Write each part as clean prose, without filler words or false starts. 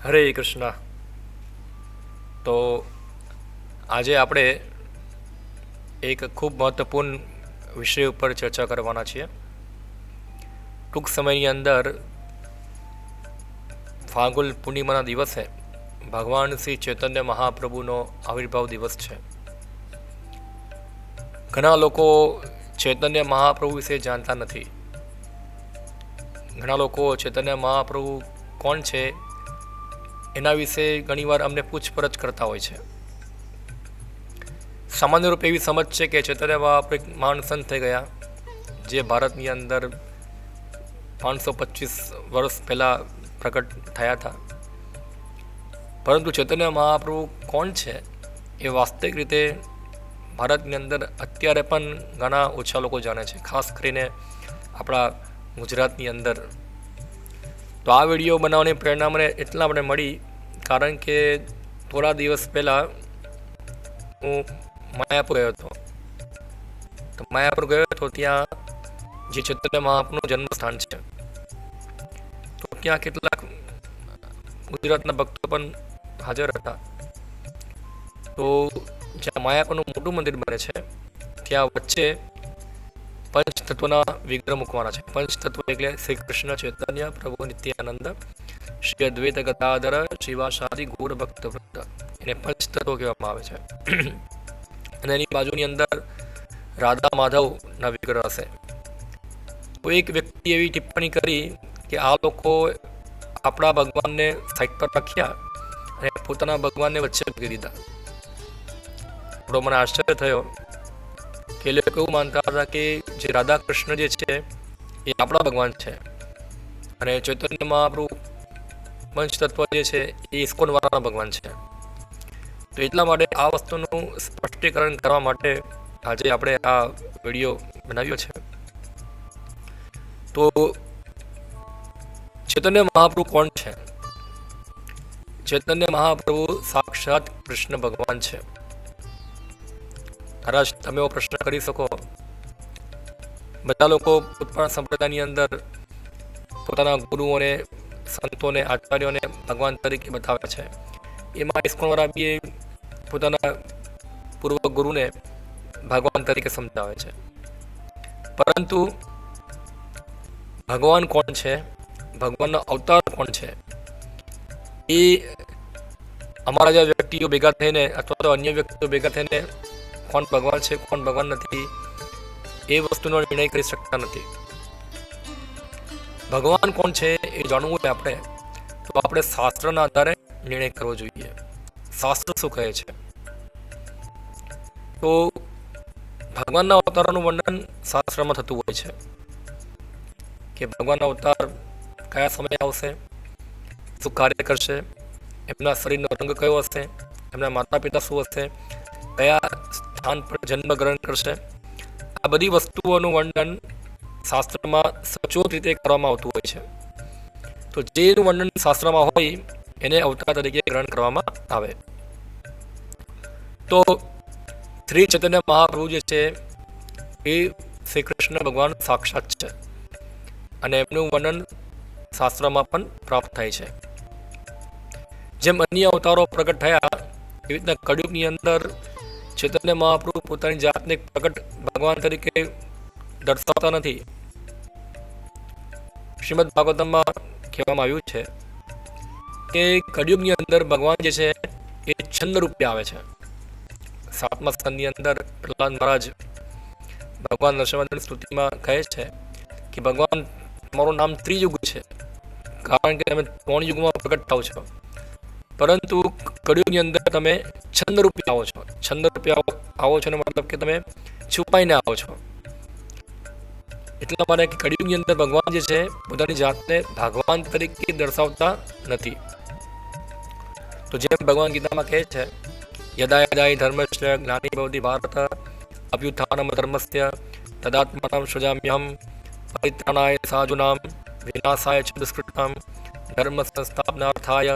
હરે કૃષ્ણ. તો આજે આપણે એક ખૂબ મહત્વપૂર્ણ વિષય ઉપર ચર્ચા કરવાના છીએ. ટૂંક સમયની અંદર ફાલ્ગુન પૂર્ણિમાના દિવસે ભગવાન શ્રી ચૈતન્ય મહાપ્રભુનો આવિર્ભાવ દિવસ છે. ઘણા લોકો ચૈતન્ય મહાપ્રભુ વિશે જાણતા નથી. ઘણા લોકો ચૈતન્ય મહાપ્રભુ કોણ છે એના વિશે ઘણીવાર અમને પૂછપરછ કરતા હોય છે. સામાન્ય રૂપે એવી સમજ છે કે ચૈતન્ય મહાપ્રભુ એક મહાન સંત થઈ ગયા, જે ભારતની અંદર 525 વર્ષ પહેલાં પ્રગટ થયા હતા. પરંતુ ચૈતન્ય મહાપ્રભુ કોણ છે એ વાસ્તવિક રીતે ભારતની અંદર અત્યારે પણ ઘણા ઓછા લોકો જાણે છે, ખાસ કરીને આપણા ગુજરાતની અંદર. તો આ વિડીયો બનાવવાની પ્રેરણા મને એટલા માટે મળી કારણ કે થોડા દિવસ પહેલાં હું માયાપુર ગયો હતો. તો માયાપુર ગયો હતો, ત્યાં જે ચૈતન્ય મહાપ્રભુનું જન્મસ્થાન છે, તો ત્યાં કેટલાક ગુજરાતના ભક્તો પણ હાજર હતા. તો જ્યાં માયાપુરનું મોટું મંદિર બને છે, ત્યાં વચ્ચે પંચતત્વના વિગ્રહ મૂકવાના છે. પંચતત્વ એટલે શ્રી કૃષ્ણ ચૈતન્ય પ્રભુ નિત્યાનંદ, શ્રી અદ્વૈત ગદાધર, શિવાસાદિ ગૌર ભક્ત વૃંદ, એને પંચતત્વ કહેવામાં આવે છે. અને એની બાજુની અંદર રાધા માધવના વિગ્રહ હશે. તો એક વ્યક્તિ એવી ટિપ્પણી કરી કે આ લોકો આપણા ભગવાનને સાઈડ પર રાખ્યા અને પોતાના ભગવાનને વચ્ચે મૂકી દીધા. થોડો મને આશ્ચર્ય થયો કે લોકો એવું માનતા હતા કે જે રાધા કૃષ્ણ જે છે એ આપણા ભગવાન છે અને ચૈતન્ય મહાપ્રભુ પંચતત્વ જે છે એ ઇસ્કોન વાળાના ભગવાન છે. તો એટલા માટે આ વસ્તુનું સ્પષ્ટીકરણ કરવા માટે આજે આપણે આ વિડીયો બનાવ્યો છે. તો ચૈતન્ય મહાપ્રભુ કોણ છે? ચૈતન્ય મહાપ્રભુ સાક્ષાત કૃષ્ણ ભગવાન છે. કદાચ તમે એવો પ્રશ્ન કરી શકો, બધા લોકો પોતાના સંપ્રદાયની અંદર પોતાના ગુરુઓને, સંતોને, આચાર્યોને ભગવાન તરીકે બતાવે છે. એમાં ઇસ્કોનવાળા બી પોતાના પૂર્વ ગુરુને ભગવાન તરીકે સમજાવે છે. પરંતુ ભગવાન કોણ છે, ભગવાનનો અવતાર કોણ છે, એ અમારા જે વ્યક્તિઓ ભેગા થઈને અથવા તો અન્ય વ્યક્તિઓ ભેગા થઈને કોણ ભગવાન છે, કોણ ભગવાન નથી, એ વસ્તુનો નિર્ણય કરી શકતા નથી. ભગવાન કોણ છે એ જાણવું હોય આપણે, તો આપણે શાસ્ત્રના આધારે નિર્ણય કરવો જોઈએ. શાસ્ત્ર શું કહે છે? તો ભગવાનના અવતારોનું વર્ણન શાસ્ત્રમાં થતું હોય છે કે ભગવાનનો અવતાર કયા સમયે આવશે, શું કાર્ય કરશે, એમના શરીરનો રંગ કયો હશે, એમના માતા પિતા શું હશે, કયા સ્થાન પર જન્મ ગ્રહણ કરશે. આ બધી વસ્તુઓનું વર્ણન શાસ્ત્રમાં સચોટ રીતે કરવામાં આવતું હોય છે. તો જેનું વર્ણન શાસ્ત્રમાં હોય એને અવતાર તરીકે ગ્રહણ કરવામાં આવે. તો શ્રી ચૈતન્ય મહાપ્રભુ જે છે એ શ્રી કૃષ્ણ ભગવાન સાક્ષાત છે અને એમનું વર્ણન શાસ્ત્રમાં પણ પ્રાપ્ત થાય છે. જેમ અન્ય અવતારો પ્રગટ થયા એવી રીતના કળયુગની અંદર ચૈતન્ય મહાપ્રભુ પોતાની જાતને પ્રગટ ભગવાન તરીકે દર્શાવતા નથી. શ્રીમદ ભાગવતમમાં કહેવામાં આવ્યું છે કે કળયુગની અંદર ભગવાન જે છે એ છંદ રૂપે આવે છે. 7મા સ્કંદની અંદર પ્રહલાદ મહારાજ ભગવાન નરસિંહની સ્તુતિમાં કહે છે કે ભગવાન તમારું નામ ત્રિયુગ છે, કારણ કે તમે 3 યુગમાં પ્રગટ થાવ છો, પરંતુ કળયુગની અંદર તમે છંદ રૂપે આવો છો. છંદ રૂપે આવો છો એનો મતલબ કે તમે છુપાઈને આવો છો. એટલા માટે કે કળયુગની અંદર ભગવાન જે છે પોતાની જાતને ભગવાન તરીકે દર્શાવતા નથી. તો જેમ ભગવાન ગીતામાં કહે છે, યદા યદા ધર્મસ્ય જ્ઞાની ભવતિ ભારત અભ્યુત્થાનમ ધર્મસ્ય તદાત્માનં સૃજામ્યહં પરિત્રાણાય સાધૂનાં વિનાશાય ચ દુષ્કૃતાં ધર્મ સંસ્થાપનાર્થાય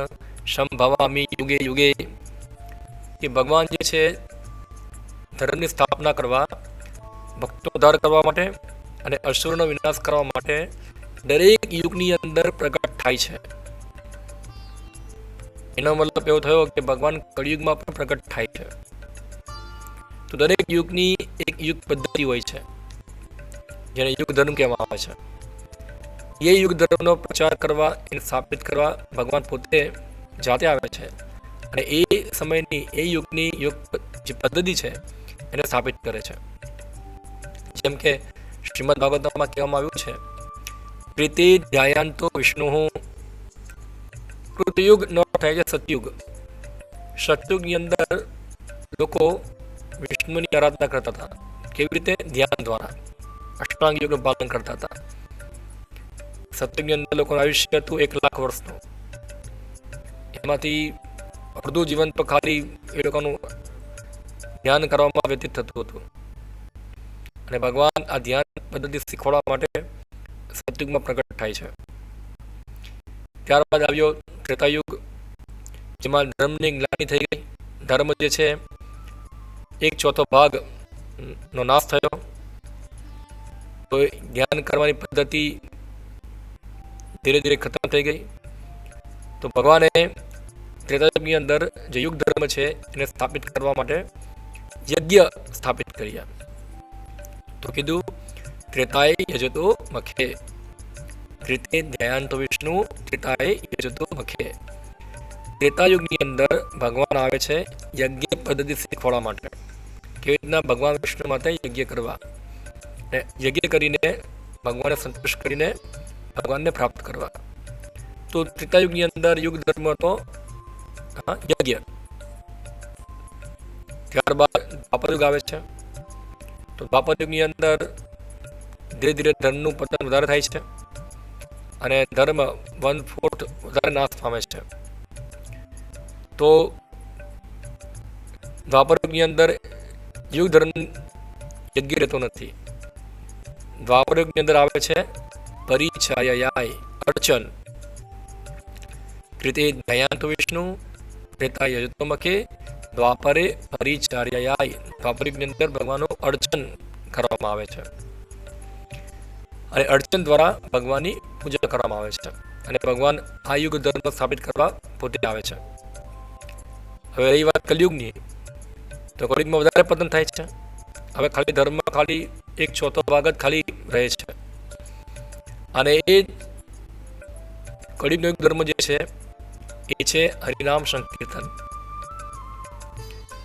સંભવામિ યુગે યુગે. કે ભગવાન જે છે ધર્મની સ્થાપના કરવા, ભક્તો ઉદ્ધાર કરવા માટે અને અસુરનો વિનાશ કરવા માટે દરેક યુગની અંદર પ્રગટ થાય છે. એનો મતલબ એવો થયો કે ભગવાન કળિયુગમાં પણ પ્રગટ થાય છે. તો દરેક યુગની એક યુગ પદ્ધતિ હોય છે, જેને યુગ ધર્મ કહેવામાં આવે છે. એ યુગ ધર્મનો પ્રચાર કરવા, એને સ્થાપિત કરવા ભગવાન પોતે જાતે આવે છે અને એ સમયની એ યુગની જે પદ્ધતિ છે એને સ્થાપિત કરે છે. જેમ કે શ્રીમદ ભાગવતમાં કહેવામાં આવ્યું છે, પ્રીતિ ધ્યાયાંતો વિષ્ણુ. કૃતયુગ નો થાય છે સતયુગ. સતયુગની અંદર લોકો વિષ્ણુની આરાધના કરતા હતા. કેવી રીતે? ધ્યાન દ્વારા, અષ્ટાંગ યોગનું પાલન કરતા હતા. સતયુગની અંદર લોકોનું આયુષ્ય હતું 1,00,000 વર્ષનું. એમાંથી અડધું જીવન તો ખાલી એ લોકોનું ધ્યાન કરવામાં વ્યતીત થતું હતું. અને ભગવાન આ ધ્યાન પદ્ધતિ શીખવાડવા માટે સતયુગમાં પ્રગટ થાય છે. ત્યારબાદ આવ્યો ત્રેતાયુગ, જેમાં ધર્મની ગ્લાનિ થઈ ગઈ. ધર્મ જે છે 1/4 ભાગનો નાશ થયો. તો ધ્યાન કરવાની પદ્ધતિ ધીરે ધીરે ખતમ થઈ ગઈ. તો ભગવાને ત્રેતાયુગની અંદર જે યુગ ધર્મ છે એને સ્થાપિત કરવા માટે યજ્ઞ સ્થાપિત કર્યા. તો કીધું ત્રેતાય યજતો મખે. ત્રેતે ધ્યાયાંતો વિષ્ણુ ત્રેતાય યજતો મખે. ત્રેતાયુગની અંદર ભગવાન આવે છે યજ્ઞ પદ્ધતિ શીખવાડવા માટે, કેવી રીતના ભગવાન વિષ્ણુ માટે યજ્ઞ કરવા, અને યજ્ઞ કરીને ભગવાનને સંતુષ્ટ કરીને ભગવાનને પ્રાપ્ત કરવા. તો ત્રેતાયુગની અંદર યુગ ધર્મ હતો યજ્ઞ. ત્યારબાદ દ્વાપર યુગ આવે છે. તો દ્વાપર યુગની અંદર ધીરે ધીરે ધર્મનું પતન વધારે થાય છે અને ધર્મ 1/4 વધારે નાશ પામે છે. તો દ્વાપર યુગની અંદર યુગ ધર્મ યજ્ઞ રહેતો નથી. દ્વાપર યુગની અંદર આવે છે પરિછાયાય, અર્ચન. કૃતે ધ્યાયાંતો વિષ્ણુ ત્રેતા યજતો મખે દ્વાપરે પરિચાર્યાય. દ્વાપર યુગની અંદર ભગવાનનું અર્ચન કરવામાં આવે છે અને અર્ચન દ્વારા ભગવાનની પૂજા કરવામાં આવે છે. અને ભગવાન આ યુગ ધર્મ સ્થાપિત કરવા પોતે આવે છે. હવે રહી વાત કલયુગની, તો કલયુગમાં વધારે પતન થાય છે. હવે ખાલી ધર્મમાં ખાલી 1/4 ભાગ જ ખાલી રહે છે. અને એ કળિયુગનો યુગ ધર્મ જે છે એ છે હરિનામ સંકીર્તન.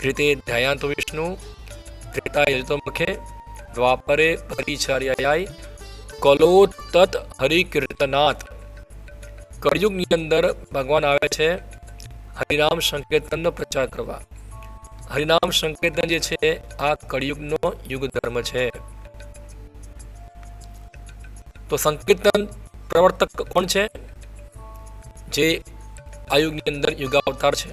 કૃતે ધ્યાયાંતો વિષ્ણુ ત્રેતા યજતો મખે દ્વાપરે પરિચાર્યાય કલો તત હરિકીર્તનાથ. કળિયુગની અંદર ભગવાન આવે છે હરિનામ સંકીર્તનનો પ્રચાર કરવા. હરિનામ સંકીર્તન જે છે આ કળિયુગનો યુગ ધર્મ છે. તો સંકીર્તન પ્રવર્તક કોણ છે? જે આ યુગની અંદર યુગાવતાર છે.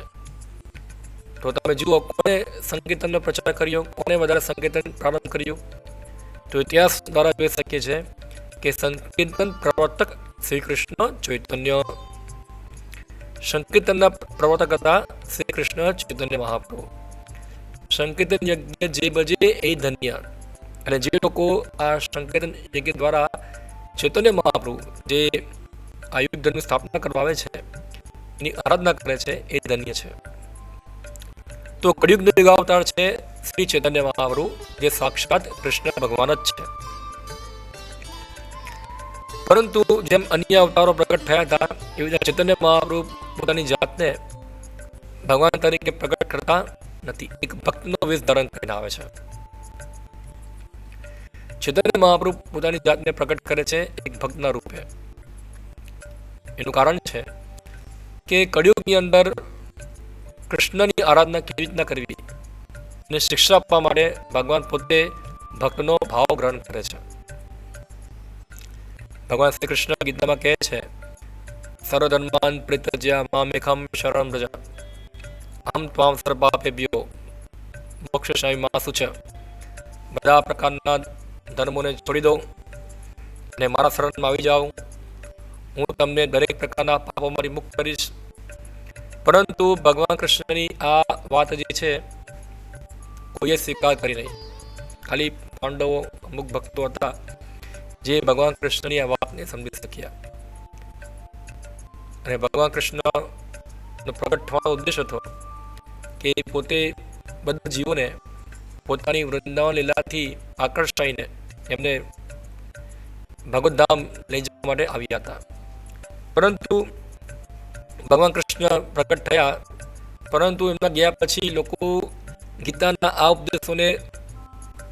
તો તમે જુઓ કોને સંકીર્તનનો પ્રચાર કર્યો, કોને વધારે સંકીર્તન પ્રારંભ કર્યું. તો ઇતિહાસ દ્વારા જોઈ શકીએ છીએ કે સંકીર્તન પ્રવર્તક શ્રી કૃષ્ણ ચૈતન્ય. સંકીર્તનના પ્રવર્તક હતા શ્રી કૃષ્ણ ચૈતન્ય મહાપ્રભુ. સંકીર્તન યજ્ઞ જે બજે એ ધન્ય. અને જે લોકો આ સંકીર્તન યજ્ઞ દ્વારા ચૈતન્ય મહાપ્રભુ જે આ યુગ ધર્મની સ્થાપના કરવા આવે છે, એની આરાધના કરે છે, એ ધન્ય છે. તો કળિયુગનો યુગ અવતાર છે શ્રી ચૈતન્ય મહાપ્રભુ, જે સાક્ષાત કૃષ્ણ ભગવાન જ છે. પરંતુ જેમ અન્ય અવતારો પ્રગટ થયા હતા એવી રીતે ચૈતન્ય મહાપ્રભુ પોતાની જાતને ભગવાન તરીકે પ્રગટ કરતા નથી. એક ભક્તનો વેશ ધારણ કરીને આવે છે. ચૈતન્ય મહાપ્રભુ પોતાની જાતને પ્રગટ કરે છે એક ભક્તના રૂપે. એનું કારણ છે કે કળિયુગની અંદર કૃષ્ણની આરાધના કેવી રીતના કરવી અને શિક્ષા આપવા માટે ભગવાન પોતે ભક્તનો ભાવ ગ્રહણ કરે છે. ભગવાન શ્રી કૃષ્ણ ગીતામાં કહે છે, સર્વધર્માન પરિત્યજ્ય મામેકં શરણં વ્રજ અહં ત્વાં સર્વપાપેભ્યો મોક્ષયિષ્યામિ મા શુચિ. બધા પ્રકારના ધર્મોને છોડી દો અને મારા શરણમાં આવી જાઓ. હું તમને દરેક પ્રકારના પાપોમાંથી મુક્ત કરીશ. પરંતુ ભગવાન કૃષ્ણની આ વાત જે છે કોઈએ સ્વીકાર કરી નહીં. ખાલી પાંડવો અમુક ભક્તો હતા જે ભગવાન કૃષ્ણની આ વાતને સમજી શક્યા. અને ભગવાન કૃષ્ણ પ્રગટ થવાનો ઉદ્દેશ હતો કે પોતે બધા જીવોને પોતાની વૃંદાવન લીલાથી આકર્ષાઈને એમને ભગવત ધામ લઈ જવા માટે આવ્યા હતા. પરંતુ ભગવાન કૃષ્ણ પ્રગટ થયા, પરંતુ એમના ગયા પછી લોકો ગીતાના આ ઉપદેશોને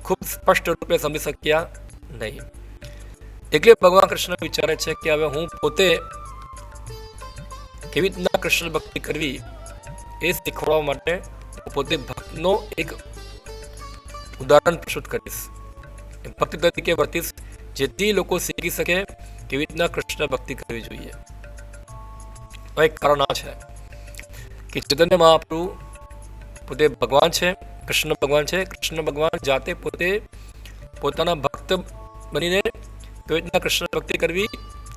ખૂબ સ્પષ્ટ રૂપે સમજી શક્યા નહીં. એટલે ભગવાન કૃષ્ણ વિચારે છે કે હવે હું પોતે કેવી રીતના કૃષ્ણ ભક્તિ કરવી એ શીખવાડવા માટે પોતે ભક્તનો એક ઉદાહરણ પ્રસ્તુત કરીશ, ભક્તિ તરીકે વર્તીશ, જેથી લોકો શીખી શકે કેવી રીતના કૃષ્ણ ભક્તિ કરવી જોઈએ. એક કારણ આ છે કે ચૈતન્ય મહાપ્રભુ પોતે ભગવાન છે, કૃષ્ણ ભગવાન છે. કૃષ્ણ ભગવાન જાતે પોતે પોતાના ભક્ત બનીને કેવી રીતના કૃષ્ણ ભક્તિ કરવી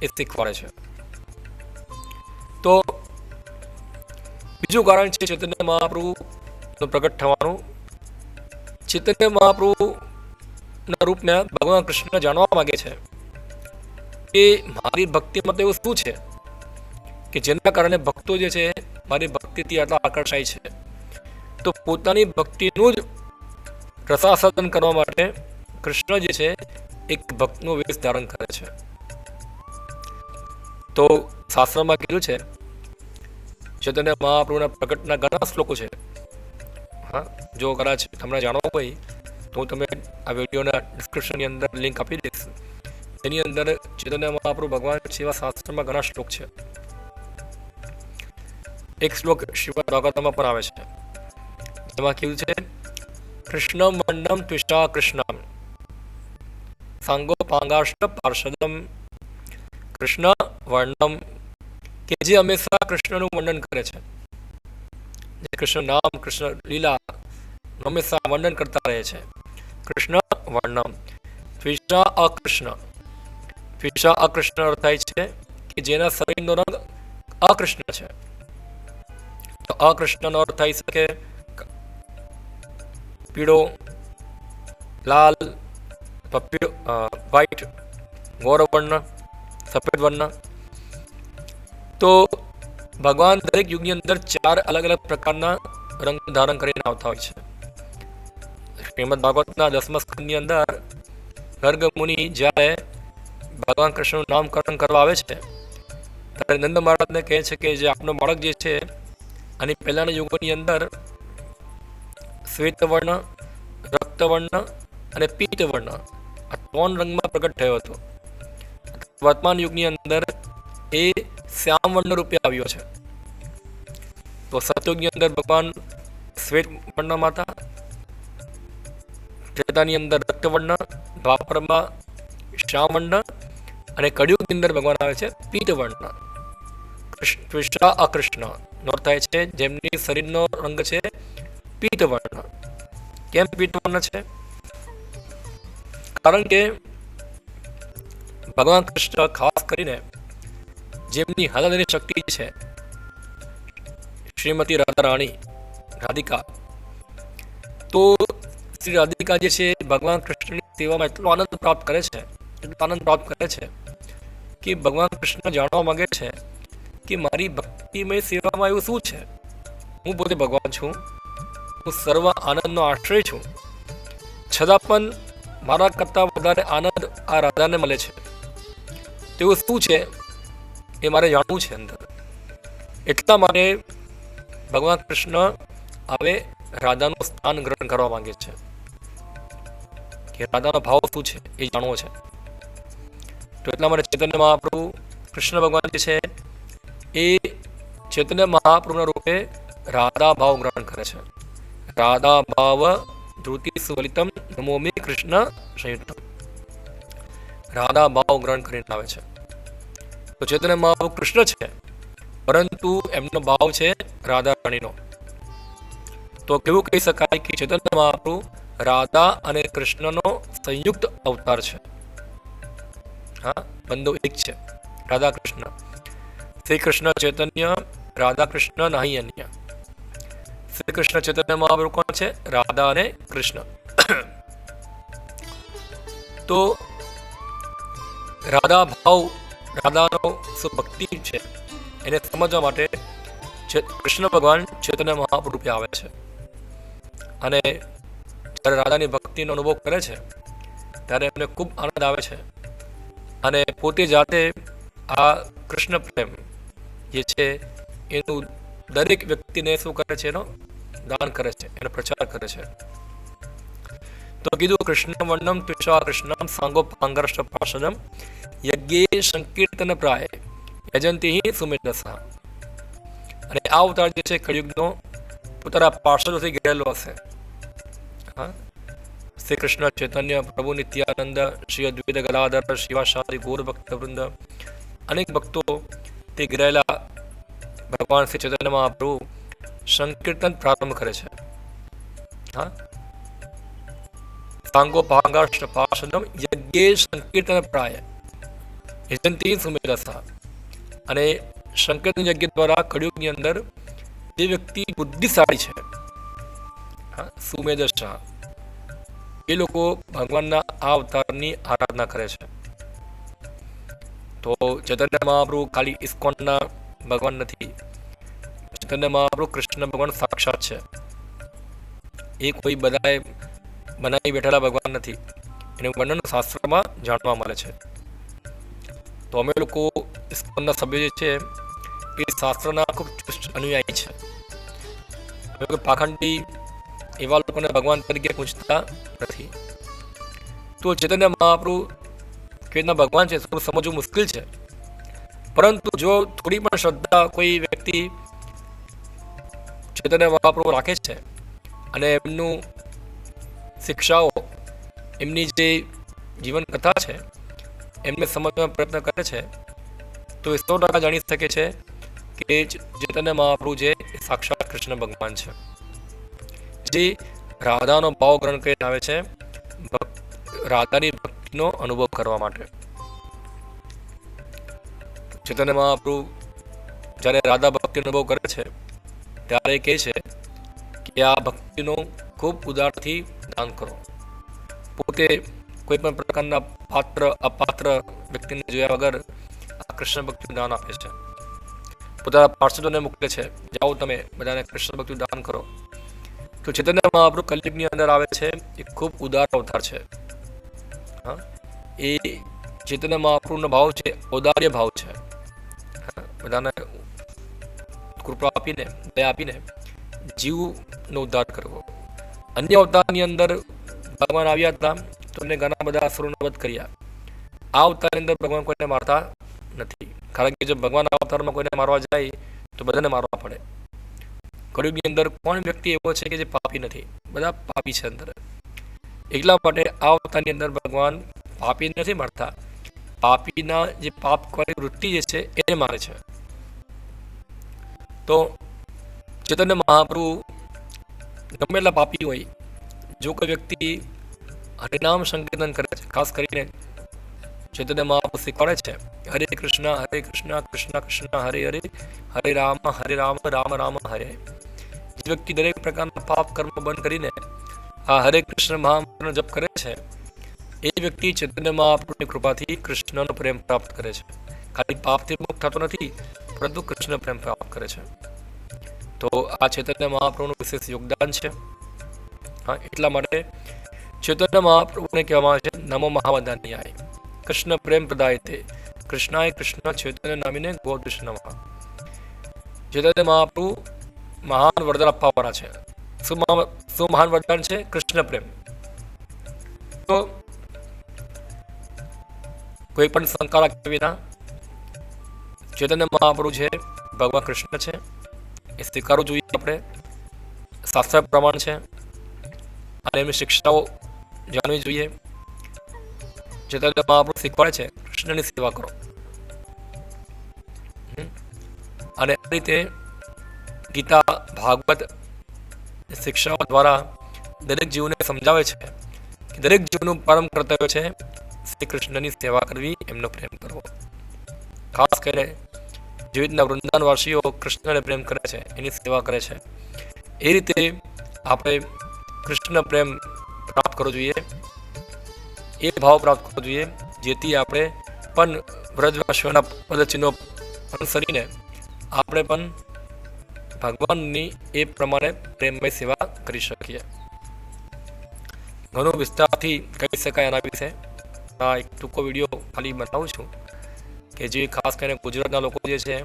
એ શીખવાડે છે. તો બીજું કારણ છે ચૈતન્ય મહાપ્રભુનું પ્રગટ થવાનું. ચૈતન્ય મહાપ્રભુના રૂપમાં ભગવાન કૃષ્ણ જાણવા માંગે છે કે મારી ભક્તિમાં તો એવું શું છે કે જેના કારણે ભક્તો જે છે મારી ભક્તિથી આટલા આકર્ષાય છે. તો પોતાની ભક્તિનું જ રસાસ્વાદન કરવા માટે કૃષ્ણ જે છે એક ભક્તનો વેશ ધારણ કરે છે. તો શાસ્ત્રમાં કીધું છે, ચૈતન્ય મહાપ્રભુના પ્રગટના ઘણા શ્લોકો છે. હા, જો કદાચ તમને જાણવું હોય તો હું તમે આ વિડીયોના ડિસ્ક્રિપ્શનની અંદર લિંક આપી દઈશ. એની અંદર ચૈતન્ય મહાપ્રભુ ભગવાન જેવા શાસ્ત્રમાં ઘણા શ્લોક છે. એક શ્લોક શ્રીમદ ભાગવતમાં પણ આવે છે, જેમાં કેવું છે, કૃષ્ણમ વર્ણમ ત્વિષા કૃષ્ણમ સાંગો પાંગાષ્ટ પાર્ષદમ. કૃષ્ણ વર્ણમ કે જે હંમેશા કૃષ્ણનું વર્ણન કરે છે, જે કૃષ્ણ નામ કૃષ્ણ લીલા હંમેશા વર્ણન કરતા રહે છે. કૃષ્ણ વર્ણમ ત્વિષા અકૃષ્ણ. ત્વિષા અકૃષ્ણ અર્થ થાય છે કે જેના શરીરનો રંગ અકૃષ્ણ છે. તો અકૃષ્ણનો અર્થ થઈ શકે પીળો, લાલ, વ્હાઈટ, ગૌર વર્ણ, સફેદ વર્ણ. તો ભગવાન દરેક યુગની અંદર 4 અલગ અલગ પ્રકારના રંગ ધારણ કરીને આવતા હોય છે. શ્રીમદ ભાગવતના 10મા સ્કંદની અંદર ગર્ગ મુનિ જ્યારે ભગવાન કૃષ્ણનું નામકરણ કરવા આવે છે ત્યારે નંદ મહારાજને કહે છે કે જે આપનો બાળક જે છે અને પહેલાના યુગોની અંદર શ્વેત વર્ણ, રક્તવર્ણ અને પીત વર્ણ આ 3 રંગમાં પ્રગટ થયો હતો. વર્તમાન યુગની અંદર એ શ્યામ વર્ણ રૂપે આવ્યો છે. તો સતયુગની અંદર ભગવાન શ્વેત વર્ણમાં હતા, ત્રેતાની અંદર રક્તવર્ણ, દ્વાપરમાં શ્યામ વર્ણ અને કળિયુગની અંદર ભગવાન આવે છે પીત વર્ણ. ત્વિષા અકૃષ્ણ નો અર્થ થાય છે જેમની શરીરનો રંગ છે પીત વર્ણ. કેમ પીત વર્ણ છે? કારણ કે ભગવાન કૃષ્ણ ખાસ કરીને જેમની હાલની શક્તિ છે, શ્રીમતી રાધા રાણી રાધિકા, તો શ્રી રાધિકા જે છે ભગવાન કૃષ્ણની સેવામાં એટલો આનંદ પ્રાપ્ત કરે છે, એટલો આનંદ પ્રાપ્ત કરે છે કે ભગવાન કૃષ્ણ જાણવા માંગે છે કે મારી ભક્તિમય સેવામાં એવું શું છે. હું પોતે ભગવાન છું, હું સર્વ આનંદનો આશ્રય છું, છતાં પણ મારા કરતાં વધારે આનંદ આ રાધાને મળે છે. તેવું શું છે એ મારે જાણવું છે અંદર. એટલા માટે ભગવાન કૃષ્ણ હવે રાધાનું સ્થાન ગ્રહણ કરવા માંગે છે કે રાધાનો ભાવ શું છે એ જાણવો છે. તો એટલા માટે ચૈતન્ય મહાપ્રભુ કૃષ્ણ ભગવાન જે છે એ ચૈતન્ય મહાપ્રભુના રૂપે રાધા ભાવ ગ્રહણ કરે છે. રાધા ભાવ ધૃતિ સુવલિતમ નમોમિ કૃષ્ણ સંયુક્તમ. રાધા ભાવ ગ્રહણ કરીને આવે છે. તો ચૈતન્ય મહાપ્રભુ કૃષ્ણ છે, પરંતુ એમનો ભાવ છે રાધા રાણીનો. તો કેવું કહી શકાય કે ચૈતન્ય મહાપ્રભુ રાધા અને કૃષ્ણનો સંયુક્ત અવતાર છે. હા, બંને એક છે, રાધા કૃષ્ણ. શ્રી કૃષ્ણ ચૈતન્ય, રાધા કૃષ્ણ નહીં અન્ય. શ્રી કૃષ્ણ ચૈતન્ય મહાપ્રભુ કોણ છે? રાધા અને કૃષ્ણ. તો રાધા ભાવ, રાધાનો શું ભક્તિ છે એને સમજવા માટે કૃષ્ણ ભગવાન ચૈતન્ય મહાપ્રભુ રૂપે આવે છે અને જ્યારે રાધાની ભક્તિનો અનુભવ કરે છે ત્યારે એમને ખૂબ આનંદ આવે છે અને પોતે જાતે આ કૃષ્ણ પ્રેમ જે છે એનું દરેક વ્યક્તિને શું કરે છે, એનો દાન કરે છે, એનો પ્રચાર કરે છે. તો કીધું કૃષ્ણ વર્ણમ તુષા કૃષ્ણમ સાંગો પાંગર્ષ પાર્ષદમ યજ્ઞે સંકીર્તન પ્રાય યજંતી સુમેધસા. અને આ અવતાર જે છે કળિયુગનો પોતાના પાર્ષદોથી ઘેરેલો હશે. હા, શ્રી કૃષ્ણ ચૈતન્ય પ્રભુ નિત્યાનંદ શ્રી અદ્વૈત ગદાધર શિવાશાદી ગૌર ભક્ત વૃંદ અનેક ભક્તો તે ઘેરાયેલા ભગવાન શ્રી ચૈતન્ય મહાપ્રભુ સંકીર્તન પ્રારંભ કરે છે. હા, સાંગો પાંગાષ્ટ પાર્ષદમ યજ્ઞે સંકીર્તન પ્રાય યજંતી સુમેધસા. અને સંકીર્તન યજ્ઞ દ્વારા કળિયુગની અંદર જે વ્યક્તિ બુદ્ધિશાળી છે, હા, સુમેધસા, એ લોકો ભગવાનના આ અવતારની આરાધના કરે છે. તો ચૈતન્ય મહાપ્રભુ ખાલી ઇસ્કોનના ભગવાન નથી. ચૈતન્ય મહાપ્રભુ કૃષ્ણ ભગવાન સાક્ષાત છે. એ કોઈ બધાએ બનાવી બેઠેલા ભગવાન નથી. એનું વર્ણન શાસ્ત્રમાં જાણવા મળે છે. તો અમે લોકો ઇસ્કોનના સભ્યો જે છે એ શાસ્ત્રના ખૂબ ચુસ્ત અનુયાયી છે. અમે લોકો પાખંડી એવા લોકોને ભગવાન તરીકે પૂછતા નથી. તો ચૈતન્ય મહાપ્રભુ કેવી રીતના ભગવાન છે થોડું સમજવું મુશ્કેલ છે, પરંતુ જો થોડી પણ શ્રદ્ધા કોઈ વ્યક્તિ ચૈતન્ય મહાપ્રભુ રાખે છે અને એમનું શિક્ષાઓ, એમની જે જીવન કથા છે એમને સમજવાનો પ્રયત્ન કરે છે, તો એ 100% જાણી શકે છે કે ચૈતન્ય મહાપ્રભુ જે સાક્ષાત કૃષ્ણ ભગવાન છે, જે રાધાનો ભાવ ગ્રહણ કરીને આવે છે રાધાની ભક્તિનો અનુભવ કરવા માટે. ચૈતન્ય મહાપ્રભુ જ્યારે રાધા ભક્તિનો અનુભવ કરે છે ત્યારે કહે છે કે આ ભક્તિનો ખૂબ ઉદારથી દાન કરો. પોતે કોઈ પણ પ્રકારના પાત્ર અપાત્ર વ્યક્તિને જોયા વગર આ કૃષ્ણ ભક્તિનું દાન આપે છે. પોતાના પાર્ષદોને મોકલે છે, જાઓ તમે બધાને કૃષ્ણ ભક્તિનું દાન કરો. તો ચૈતન્ય મહાપ્રભુ કલયુગની અંદર આવે છે, એ ખૂબ ઉદાર અવતાર છે. હા, એ ચૈતન્ય મહાપ્રભુનો ભાવ છે ઔદાર્ય ભાવ છે. બધાને કૃપા આપીને, દયા આપીને જીવનો ઉદ્ધાર કરવો. અન્ય અવતારની અંદર ભગવાન આવ્યા હતા તો એમને ઘણા બધા અસુરોનો વધ કર્યા. આ અવતારની અંદર ભગવાન કોઈને મારતા નથી, કારણ કે જો ભગવાન આ અવતારમાં કોઈને મારવા જાય તો બધાને મારવા પડે. કળિયુગની અંદર કોણ વ્યક્તિ એવો છે કે જે પાપી નથી? બધા પાપી છે અંદર. એટલા માટે આ અવતારની અંદર ભગવાન પાપી નથી મારતા, પાપીના જે પાપ કરવાની વૃત્તિ જે છે એને મારે છે. તો ચૈતન્ય મહાપ્રભુ ગમે એટલા પાપી હોય, જો કોઈ વ્યક્તિ હરિનામ સંકીર્તન કરે છે, ખાસ કરીને ચૈતન્ય મહાપ્રભુ શીખવાડે છે હરે કૃષ્ણ કૃષ્ણ કૃષ્ણ હરે હરે હરે રામ રામ રામ હરે. જે વ્યક્તિ દરેક પ્રકારના પાપ કર્મ બંધ કરીને આ હરે કૃષ્ણ મહામંત્રનો જપ કરે છે, એ વ્યક્તિ ચૈતન્ય મહાપ્રભુની કૃપાથી કૃષ્ણનો પ્રેમ પ્રાપ્ત કરે છે. ખાલી પાપથી મુક્ત થતો નથી, પરંતુ કૃષ્ણ પ્રેમ પ્રાપ્ત કરે છે. તો આ ચૈતન્ય મહાપ્રભુનું વિશેષ યોગદાન છે. હા, એટલા માટે ચૈતન્ય મહાપ્રભુને કહેવામાં આવે છે નમો મહાવદાન્યાય કૃષ્ણ પ્રેમ પ્રદાય તે કૃષ્ણાય કૃષ્ણ ચૈતન્ય નામીને ગોદૃશ નમઃ. ચૈતન્ય મહાપ્રભુ મહાન વરદાન આપવાવાળા છે. શું મહાન વરદાન છે? કૃષ્ણ પ્રેમ. તો કોઈ પણ શંકા રાખ્યા વિના ચૈતન્ય મહાપ્રભુ છે ભગવાન કૃષ્ણ છે, એ સ્વીકારવું જોઈએ. આપણે શાસ્ત્ર પ્રમાણ છે અને એમની શિક્ષાઓ જાણવી જોઈએ. ચૈતન્ય મહાપ્રભુ શીખવાડે છે કૃષ્ણની સેવા કરો, અને આ રીતે ગીતા ભાગવત શિક્ષાઓ દ્વારા દરેક જીવને સમજાવે છે કે દરેક જીવનું પરમ કર્તવ્ય છે શ્રી કૃષ્ણની સેવા કરવી, એમનો પ્રેમ કરવો. ખાસ કરીને જેવી રીતના વૃંદાવનવાસીઓ કૃષ્ણને પ્રેમ કરે છે, એની સેવા કરે છે, એ રીતે આપણે કૃષ્ણ પ્રેમ પ્રાપ્ત કરવો જોઈએ, એ ભાવ પ્રાપ્ત કરવો જોઈએ, જેથી આપણે પણ વ્રજવાસીઓના પદચિહ્નો અનુસરીને આપણે પણ ભગવાનની એ પ્રમાણે પ્રેમમય સેવા કરી શકીએ. ઘણો વિસ્તારથી કહી શકાય એના વિશે. આ એક ટૂંકો વિડીયો ખાલી બનાવું છું કે જે ખાસ કરીને ગુજરાતના લોકો જે છે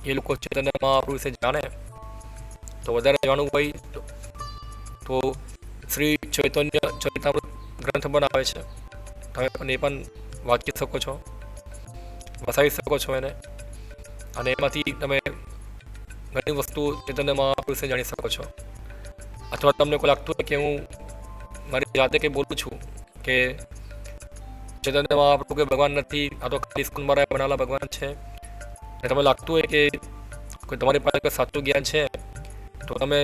એ લોકો ચૈતન્ય મહાપ્રભુ વિશે જાણે. તો વધારે જાણવું હોય તો શ્રી ચૈતન્ય ચરિતામૃત ગ્રંથ બનાવે છે, તમે પણ એ પણ વાંચી શકો છો, વસાવી શકો છો એને, અને એમાંથી તમે ઘણી વસ્તુ ચૈતન્ય મહાપ્રભુ વિશે જાણી શકો છો. અથવા તમને કોઈ લાગતું હોય કે હું મારી જાતે કંઈ બોલું છું કે ચૈતન્ય મહાપ્રભુ કે ભગવાન નથી, આ તો ખાલી સ્કૂલ મારા બનાવેલા ભગવાન છે, અને તમને લાગતું હોય કે કોઈ તમારી પાસે કોઈ સાચું જ્ઞાન છે, તો તમે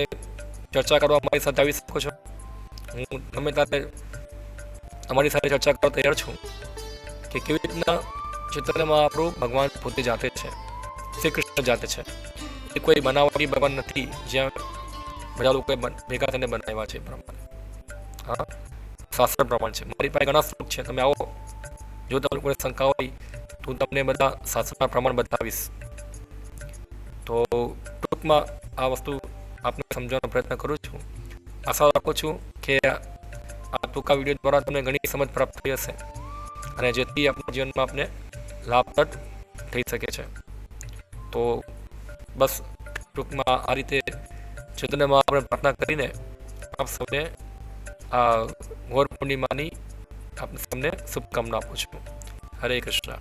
ચર્ચા કરવા મારી સાથે આવી શકો છો. હું ગમે ત્યારે તમારી સાથે ચર્ચા કરવા તૈયાર છું કે કેવી રીતના ચૈતન્ય મહાપ્રભુ ભગવાન પોતે જાતે છે, શ્રી કૃષ્ણ જાતે છે. એ કોઈ બનાવટી ભગવાન નથી જ્યાં બધા લોકોએ ભેગા થઈને બનાવ્યા છે એ પ્રમાણે. હા, શાસ્ત્ર પ્રમાણ છે. મારી પાસે ઘણા શ્લોક છે, તમે આવો, જો તમને કોઈ શંકા હોય તો હું તમને બધા શાસ્ત્રના પ્રમાણ બતાવીશ. તો ટૂંકમાં આ વસ્તુ આપને સમજવાનો પ્રયત્ન કરું છું. આશા રાખું છું કે આ ટૂંકા વિડીયો દ્વારા તમને ઘણી સમજ પ્રાપ્ત થઈ હશે અને જેથી આપણા જીવનમાં આપને લાભપ્રદ થઈ શકે છે. તો બસ ટૂંકમાં આ રીતે ચૈતન્યમાં આપણે પ્રાર્થના કરીને આપ સૌને આ ગૌર પૂર્ણિમાની આપને સૌને શુભકામના આપું છું. હરે કૃષ્ણ.